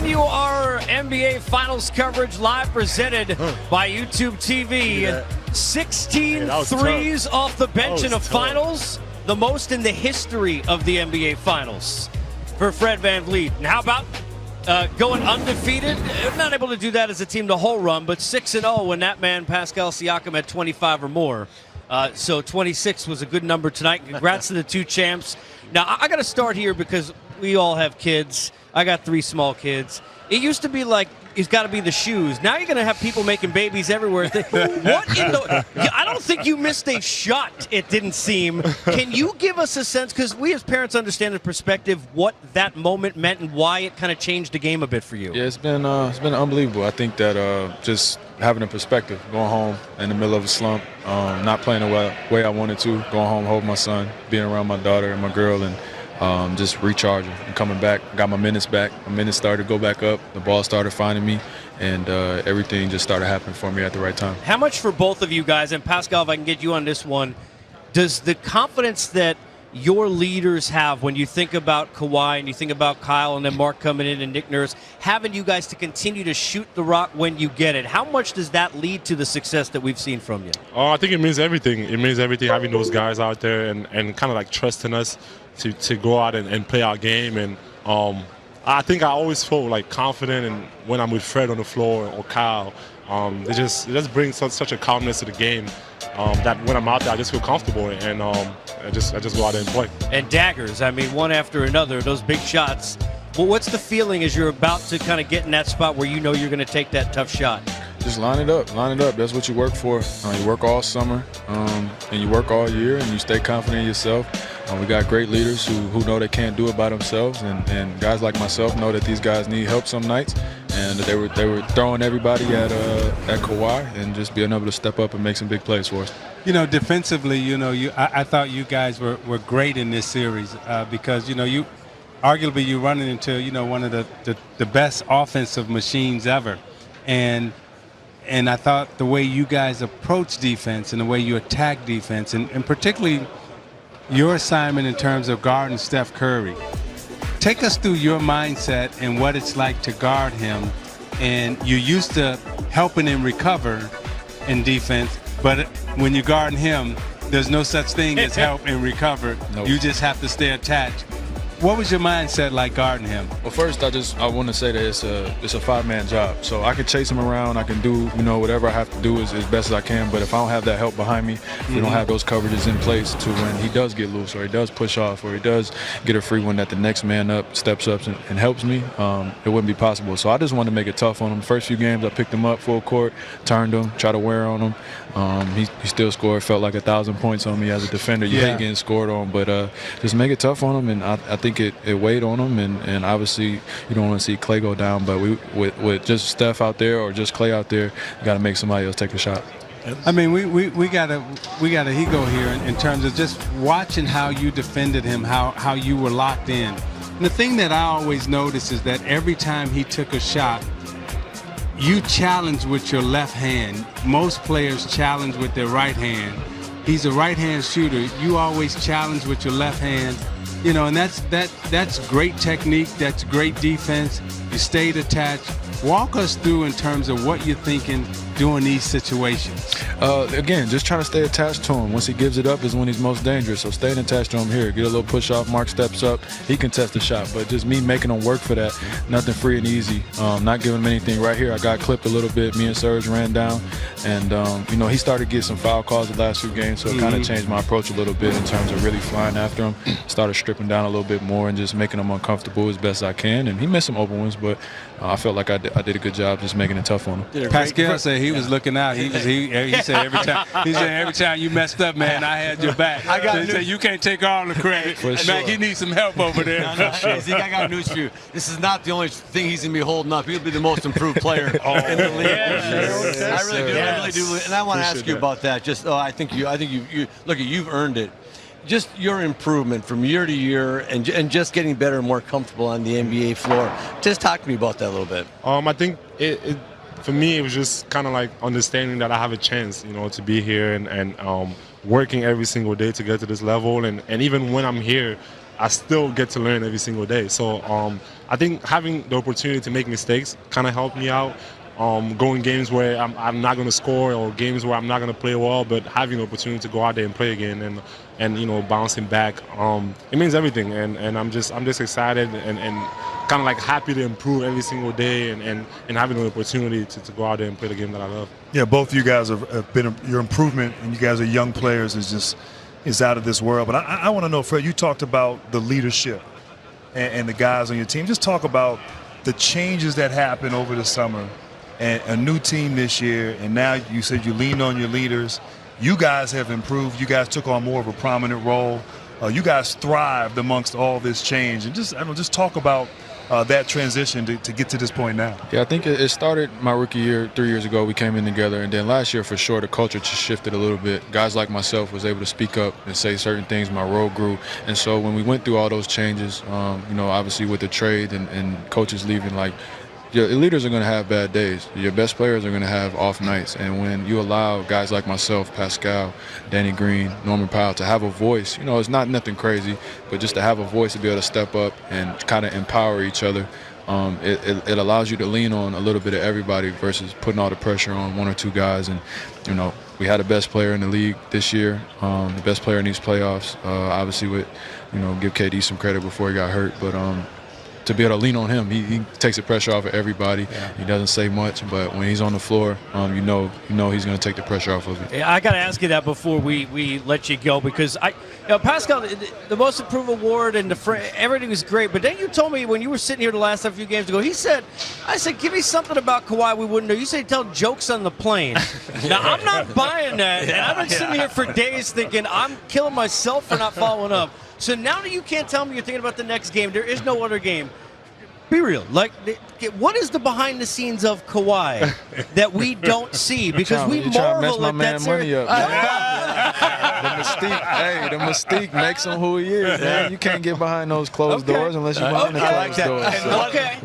continue our NBA Finals coverage live presented by YouTube TV. 16 threes off the bench in a Finals, the most in the history of the NBA Finals for Fred VanVleet. And how about going undefeated? Not able to do that as a team the whole run, but 6-0 when that man Pascal Siakam had 25 or more. So 26 was a good number tonight. Congrats to the two champs. Now, I got to start here because we all have kids. I got 3 small kids. It used to be like it's got to be the shoes. Now you're going to have people making babies everywhere. What in the? I don't think you missed a shot. It didn't seem. Can you give us a sense, because we as parents understand the perspective, what that moment meant and why it kind of changed the game a bit for you? Yeah, it's been unbelievable. I think that just having a perspective, going home in the middle of a slump, not playing the way I wanted to, going home, holding my son, being around my daughter and my girl, and just recharging and coming back. Got my minutes back. My minutes started to go back up. The ball started finding me, and everything just started happening for me at the right time. How much for both of you guys, and Pascal, if I can get you on this one, does the confidence that your leaders have when you think about Kawhi and you think about Kyle and then Mark coming in and Nick Nurse, having you guys to continue to shoot the rock when you get it, how much does that lead to the success that we've seen from you? I think it means everything. It means everything having those guys out there and kind of like trusting us to go out and play our game. And I think I always felt like confident, and when I'm with Fred on the floor or Kyle, it just brings such a calmness to the game that when I'm out there I just feel comfortable, and I just go out there and play. And daggers, I mean, one after another, those big shots. Well, what's the feeling as you're about to kind of get in that spot where you know you're going to take that tough shot? Just line it up. That's what you work for. You work all summer, and you work all year, and you stay confident in yourself. We got great leaders who know they can't do it by themselves, and guys like myself know that these guys need help some nights, and they were throwing everybody at Kawhi, and just being able to step up and make some big plays for us. You know, defensively, I thought you guys were great in this series because you arguably you're running into one of the best offensive machines ever, and I thought the way you guys approach defense and the way you attack defense, and particularly your assignment in terms of guarding Steph Curry. Take us through your mindset and what it's like to guard him. And you're used to helping him recover in defense, but when you're guarding him, there's no such thing as help and recover. Nope. You just have to stay attached. What was your mindset like guarding him? Well, first, I want to say that it's a 5-man job. So I can chase him around. I can do whatever I have to do as best as I can. But if I don't have that help behind me, we don't have those coverages in place to when he does get loose or he does push off or he does get a free one that the next man up steps up and helps me, it wouldn't be possible. So I just wanted to make it tough on him. The first few games, I picked him up full court, turned him, tried to wear on him. He still scored, felt like 1,000 points on me as a defender. You hate getting scored on, but just make it tough on him, and I think it weighed on him, and obviously you don't want to see Klay go down, but with just Steph out there or just Klay out there, you got to make somebody else take a shot. I mean, we got a ego here in terms of just watching how you defended him, how you were locked in. And the thing that I always noticed is that every time he took a shot, you challenge with your left hand. Most players challenge with their right hand. He's a right-hand shooter. You always challenge with your left hand. And that's great technique. That's great defense. You stayed attached. Walk us through in terms of what you're thinking during these situations. Again, just trying to stay attached to him. Once he gives it up is when he's most dangerous. So staying attached to him here. Get a little push off. Mark steps up. He can test the shot. But just me making him work for that. Nothing free and easy. Not giving him anything. Right here, I got clipped a little bit. Me and Serge ran down. And, he started getting some foul calls the last few games. So it kind of changed my approach a little bit in terms of really flying after him. Started stripping down a little bit more and just making him uncomfortable as best I can. And he missed some open ones, but I felt like I did a good job just making it tough on him. Pascal said he was looking out. He said every time you messed up, man, I had your back. He said you can't take all the credit. Mac, he needs some help over there. Zeke, I got news for you. This is not the only thing he's gonna be holding up. He'll be the most improved player in the league. I really do. And I want to ask you about that. Just I think you look, you've earned it. Just your improvement from year to year and just getting better and more comfortable on the NBA floor. Just talk to me about that a little bit. I think it for me, it was just kind of like understanding that I have a chance, to be here and working every single day to get to this level. And even when I'm here, I still get to learn every single day. So I think having the opportunity to make mistakes kind of helped me out. Going games where I'm not going to score, or games where I'm not going to play well, but having the opportunity to go out there and play again, and bouncing back, it means everything. And I'm just excited and kind of like happy to improve every single day, and having the opportunity to go out there and play the game that I love. Yeah, both of you guys have been your improvement, and you guys are young players is out of this world. But I want to know, Fred, you talked about the leadership and the guys on your team. Just talk about the changes that happened over the summer. And a new team this year, and now you said you leaned on your leaders. You guys have improved. You guys took on more of a prominent role. You guys thrived amongst all this change. And just talk about that transition to get to this point now. Yeah, I think it started my rookie year 3 years ago. We came in together, and then last year for sure the culture just shifted a little bit. Guys like myself was able to speak up and say certain things. My role grew, and so when we went through all those changes, obviously with the trade and coaches leaving, like, your leaders are going to have bad days. Your best players are going to have off nights. And when you allow guys like myself, Pascal, Danny Green, Norman Powell to have a voice, it's not nothing crazy, but just to have a voice to be able to step up and kind of empower each other, it allows you to lean on a little bit of everybody versus putting all the pressure on one or two guys. And, we had the best player in the league this year, the best player in these playoffs. Obviously give KD some credit before he got hurt, but to be able to lean on him, he takes the pressure off of everybody. Yeah. He doesn't say much, but when he's on the floor, you know he's going to take the pressure off of you. Yeah, I got to ask you that before we let you go, because Pascal, the Most Improved Award and everything was great, but then you told me when you were sitting here the last few games ago, I said, give me something about Kawhi we wouldn't know. You said tell jokes on the plane. Now, I'm not buying that, and I've been sitting here for days thinking I'm killing myself for not following up. So now that you can't tell me you're thinking about the next game, there is no other game. Be real. Like, what is the behind the scenes of Kawhi that we don't see? Because we marvel at that series. The mystique makes him who he is, man. You can't get behind those closed doors unless you're behind the closed doors. So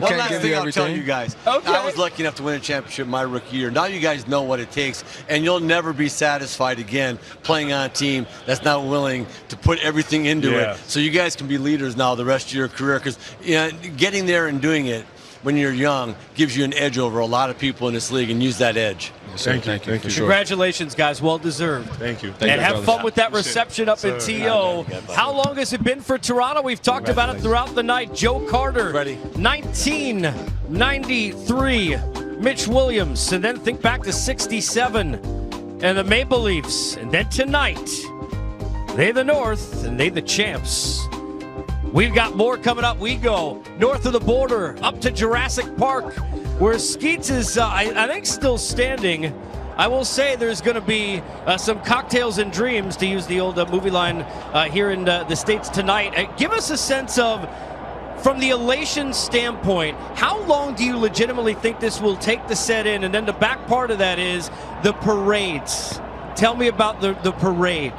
one last thing I'll tell you guys. I was lucky enough to win a championship my rookie year. Now you guys know what it takes, and you'll never be satisfied again playing on a team that's not willing to put everything into it. So you guys can be leaders now the rest of your career, because getting there and doing it when you're young gives you an edge over a lot of people in this league, and use that edge. Yes, thank you. Congratulations, guys. Well deserved. Thank you. And have fun with that reception up in TO. How long has it been for Toronto? We've talked about it throughout the night. Joe Carter, 1993. Mitch Williams, and then think back to 67 and the Maple Leafs. And then tonight, they the North and they the champs. We've got more coming up. We go north of the border, up to Jurassic Park, where Skeets is, I think, still standing. I will say there's going to be some cocktails and dreams, to use the old movie line here in the States tonight. Give us a sense of, from the elation standpoint, how long do you legitimately think this will take to set in? And then the back part of that is the parades. Tell me about the parade.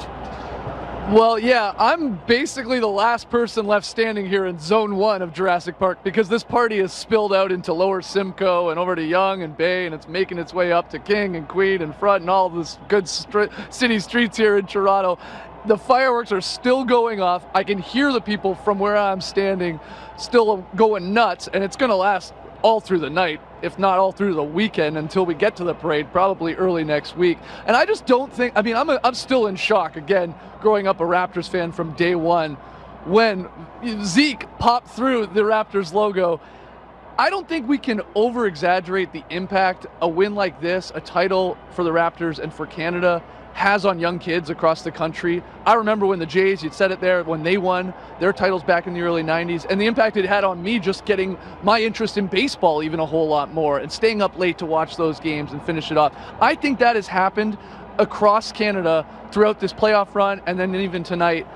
Well, yeah, I'm basically the last person left standing here in Zone 1 of Jurassic Park, because this party has spilled out into Lower Simcoe and over to Yonge and Bay, and it's making its way up to King and Queen and Front and all this good city streets here in Toronto. The fireworks are still going off. I can hear the people from where I'm standing still going nuts, and it's going to last all through the night, if not all through the weekend, until we get to the parade, probably early next week. And I just don't think, I'm still in shock, again, growing up a Raptors fan from day one, when Zeke popped through the Raptors logo. I don't think we can over-exaggerate the impact a win like this, a title for the Raptors and for Canada, has on young kids across the country. I remember when the Jays, you said it there, when they won their titles back in the early 90s, and the impact it had on me just getting my interest in baseball even a whole lot more, and staying up late to watch those games and finish it off. I think that has happened across Canada throughout this playoff run, and then even tonight.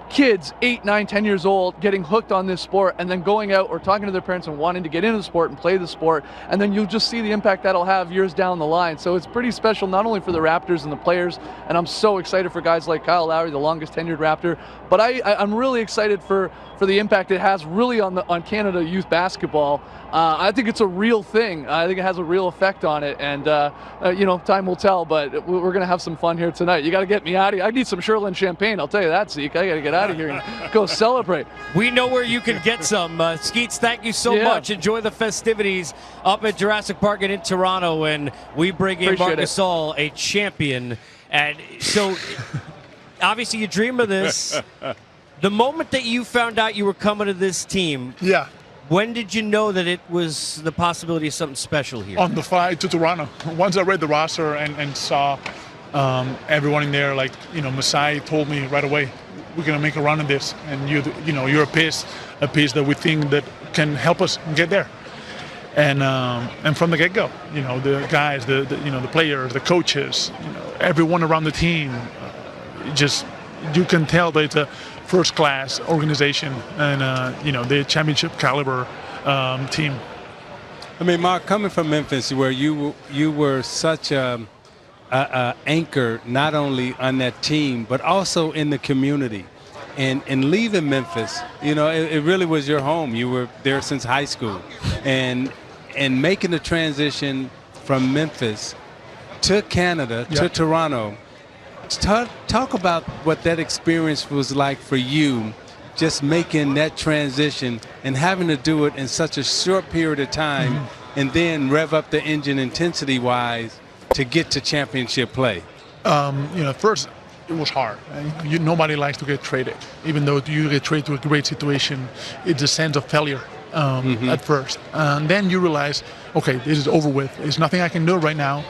Kids 8, 9, 10 years old getting hooked on this sport, and then going out or talking to their parents and wanting to get into the sport and play the sport, and then you'll just see the impact that'll have years down the line. So it's pretty special, not only for the Raptors and the players, and I'm so excited for guys like Kyle Lowry, the longest tenured Raptor, but I'm really excited for the impact it has really on Canada youth basketball. I think it's a real thing. I think it has a real effect on it, and time will tell, but we're going to have some fun here tonight. You got to get me out of here. I need some Sherlin champagne, I'll tell you that, Zeke. I got to get out. out of here and go celebrate. We know where you can get some. Skeets, thank you so much. Enjoy the festivities up at Jurassic Park and in Toronto. And we bring in Marc Gasol, a champion. And so, obviously, you dream of this. The moment that you found out you were coming to this team, when did you know that it was the possibility of something special here? On the flight to Toronto. Once I read the roster and saw everyone in there, like, Masai told me right away, we're going to make a run at this. And, you're a piece that we think that can help us get there. And from the get-go, the guys, the players, the coaches, everyone around the team, you can tell that it's a first-class organization and, the championship caliber team. I mean, Mark, coming from Memphis, where you were such a anchor not only on that team but also in the community, and leaving Memphis, it really was your home. You were there since high school, and making the transition from Memphis to Canada to Toronto. Talk about what that experience was like for you, just making that transition and having to do it in such a short period of time, and then rev up the engine intensity-wise to get to championship play. First it was hard. Nobody likes to get traded. Even though you get traded to a great situation, it's a sense of failure at first. And then you realize, okay, this is over with. There's nothing I can do right now.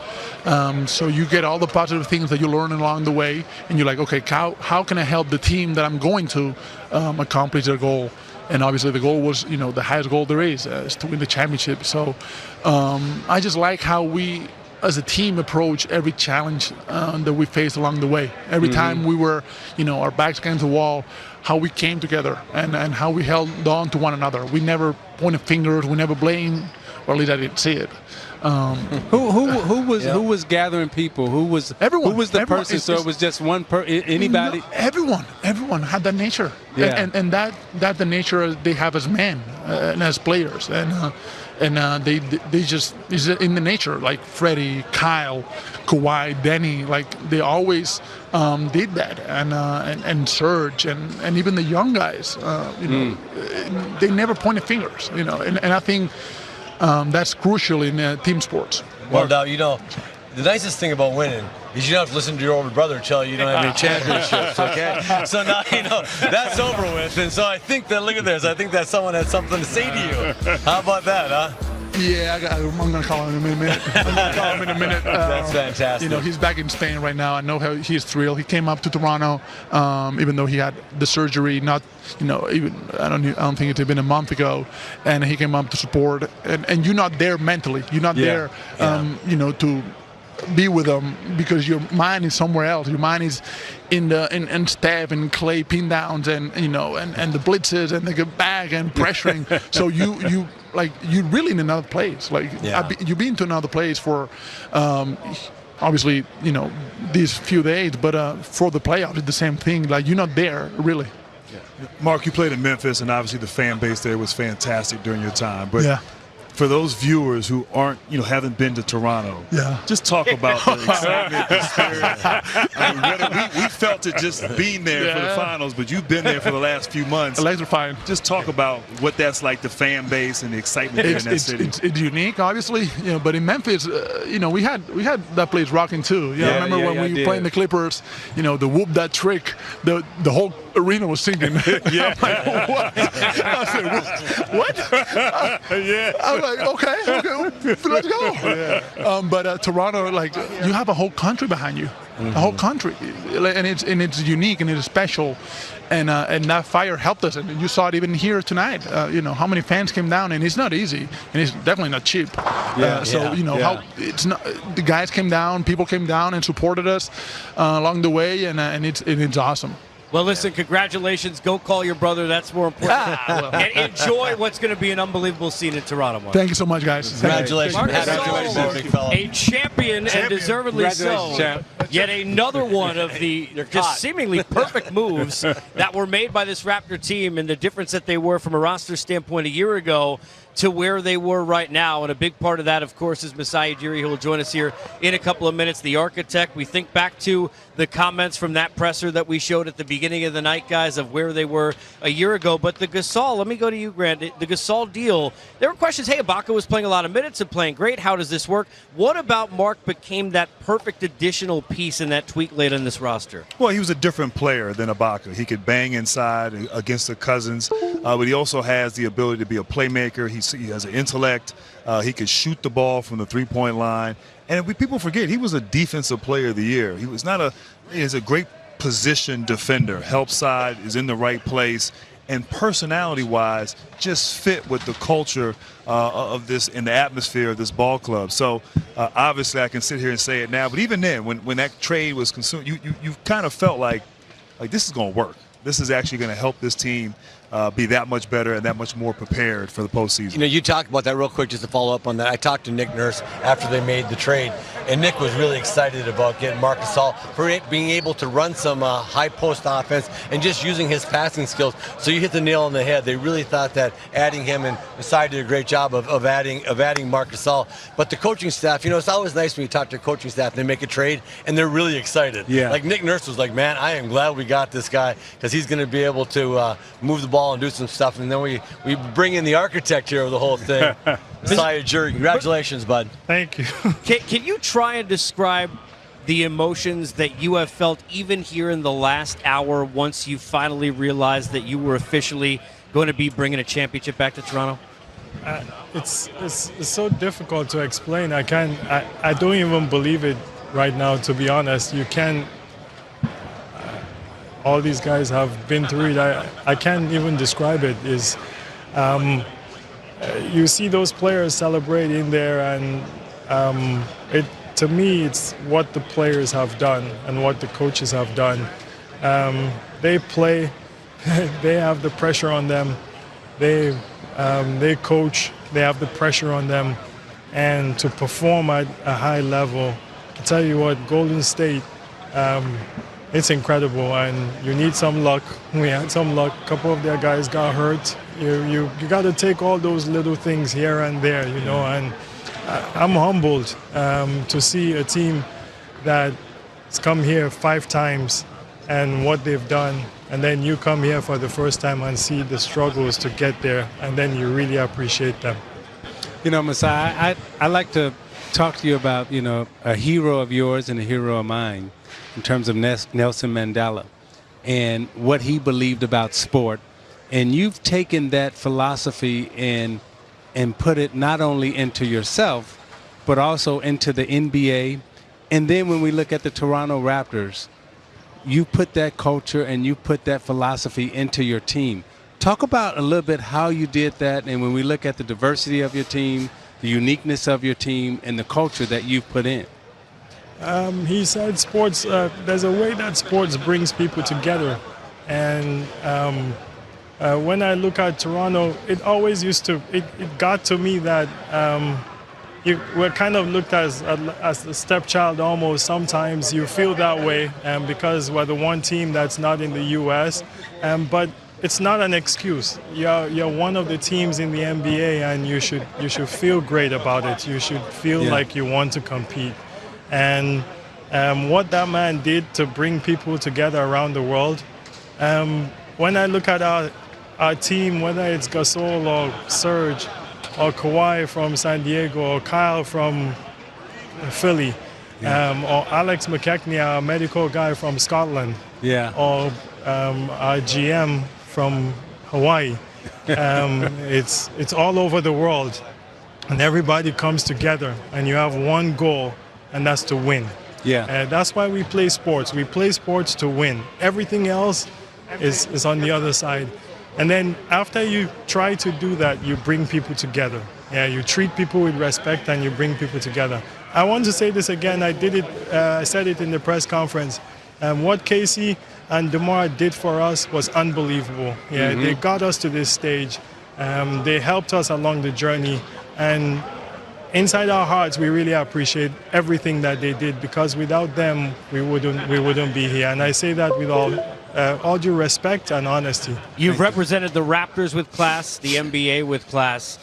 So you get all the positive things that you learn along the way, and you're like, okay, how can I help the team that I'm going to accomplish their goal? And obviously the goal was, the highest goal there is to win the championship. So I just like how we, as a team, approach every challenge that we faced along the way. Every time we were, our backs against the wall, how we came together and how we held on to one another. We never pointed fingers, we never blamed, or at least I didn't see it. Who was gathering people? Who was everyone? Who was the person? So it was just one anybody? No, everyone had that nature, and that the nature they have as men and as players, and they just is in the nature. Like Freddie, Kyle, Kawhi, Denny, like they always did that, and Serge, and even the young guys, they never pointed fingers, and I think. That's crucial in team sports. Well, now, the nicest thing about winning is you don't have to listen to your older brother tell you don't have any championships, okay? So now, that's over with. And so I think that, look at this, I think that someone has something to say to you. How about that, huh? Yeah, I'm going to call him in a minute. That's fantastic. He's back in Spain right now. I know how he's thrilled. He came up to Toronto, even though he had the surgery. Not, even I don't think it had been a month ago, and he came up to support. And you're not there mentally. You're not there, to be with them because your mind is somewhere else. Your mind is in Steph and Clay pin downs and the blitzes and they get back and pressuring. So you you're really in another place. You've been to another place for obviously these few days, but for the playoffs it's the same thing. Like you're not there really. Mark, you played in Memphis, and obviously the fan base there was fantastic during your time. But for those viewers who aren't, haven't been to Toronto, just talk about the excitement, the spirit. I mean, we felt it just being there for the finals, but you've been there for the last few months. Electrifying. Just talk about what that's like, the fan base and the excitement in that city. It's unique, obviously, but in Memphis, we had that place rocking too. I remember when we were playing the Clippers, the whoop that trick, the whole arena was singing. I'm like, what? I said, what? I was like, okay, let's go. But Toronto, you have a whole country behind you, a whole country, and it's unique and it's special, and that fire helped us. And you saw it even here tonight. How many fans came down, and it's not easy, and it's definitely not cheap. How it's not. The guys came down, people came down and supported us along the way, and it's awesome. Well, listen, congratulations. Go call your brother. That's more important. And enjoy what's going to be an unbelievable scene in Toronto, Mark. Thank you so much, guys. Congratulations. Marc Gasol, big fella. a champion and deservedly so. Champ. Yet another one of the just seemingly perfect moves that were made by this Raptor team, and the difference that they were from a roster standpoint a year ago to where they were right now. And a big part of that, of course, is Masai Ujiri, who will join us here in a couple of minutes, the architect. We think back to the comments from that presser that we showed at the beginning of the night, guys, of where they were a year ago. But the Gasol, let me go to you, Grant. The Gasol deal, there were questions, hey, Ibaka was playing a lot of minutes and playing great. How does this work? What about Marc became that perfect additional piece in that tweak late on this roster? Well, he was a different player than Ibaka. He could bang inside against the Cousins, but he also has the ability to be a playmaker. He has an intellect. He could shoot the ball from the three-point line. And people forget, he was a defensive player of the year. He's a great position defender. Help side, is in the right place. And personality-wise, just fit with the culture of this and the atmosphere of this ball club. So obviously I can sit here and say it now, but even then, when that trade was consumed, you kind of felt like this is going to work. This is actually going to help this team be that much better and that much more prepared for the postseason. You know, you talked about that real quick, just to follow up on that. I talked to Nick Nurse after they made the trade, and Nick was really excited about getting Marc Gasol for being able to run some high post offense and just using his passing skills. So you hit the nail on the head. They really thought that adding him, and Masai did a great job of adding Marc Gasol. But the coaching staff, you know, it's always nice when you talk to the coaching staff, they make a trade and they're really excited. Yeah. Like Nick Nurse was like, man, I am glad we got this guy because he's going to be able to move the ball and do some stuff. And then we bring in the architect here of the whole thing, Masai Ujiri. Congratulations, bud. Thank you. Can you try and describe the emotions that you have felt even here in the last hour once you finally realized that you were officially going to be bringing a championship back to Toronto? It's so difficult to explain. I don't even believe it right now, to be honest. You can't. All these guys have been through it. I can't even describe it. You see those players celebrate in there, and to me, it's what the players have done and what the coaches have done. They play, they have the pressure on them. They coach, they have the pressure on them, and to perform at a high level. I tell you what, Golden State. It's incredible, and you need some luck. We had some luck. A couple of their guys got hurt. You got to take all those little things here and there, you know. And I'm humbled to see a team that's come here 5 times and what they've done, and then you come here for the first time and see the struggles to get there, and then you really appreciate them. You know, Masai, I like to talk to you about, you know, a hero of yours and a hero of mine, in terms of Nelson Mandela and what he believed about sport. And you've taken that philosophy and put it not only into yourself, but also into the NBA. And then when we look at the Toronto Raptors, you put that culture and you put that philosophy into your team. Talk about a little bit how you did that, and when we look at the diversity of your team, the uniqueness of your team, and the culture that you've put in. He said sports, there's a way that sports brings people together. And when I look at Toronto, it always used to, it got to me that we're kind of looked as the stepchild almost. Sometimes you feel that way because we're the one team that's not in the U.S. But it's not an excuse. You're one of the teams in the NBA, and you should feel great about it. You should feel like you want to compete. And what that man did to bring people together around the world, when I look at our team, whether it's Gasol or Serge or Kawhi from San Diego or Kyle from Philly, or Alex McKechnie, our medical guy from Scotland, or our GM from Hawaii. It's all over the world, and everybody comes together, and you have one goal, and that's to win. That's why we play sports. We play sports to win. Everything else is on the other side. And then after you try to do that, you bring people together. You treat people with respect, and you bring people together. I want to say this again. I said it in the press conference. What Casey and DeMar did for us was unbelievable. They got us to this stage. They helped us along the journey. And inside our hearts, we really appreciate everything that they did, because without them, we wouldn't be here. And I say that with all due respect and honesty. You've represented the Raptors with class, the NBA with class.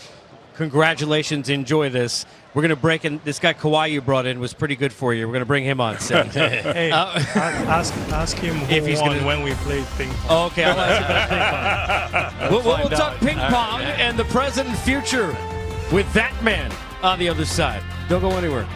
Congratulations. Enjoy this. We're going to break in. This guy Kawhi you brought in was pretty good for you. We're going to bring him on set. Hey, ask him who if he's won when we played ping pong. Oh, okay, I'll ask you about ping pong. We'll talk ping pong and the present and future with that man on the other side. Don't go anywhere.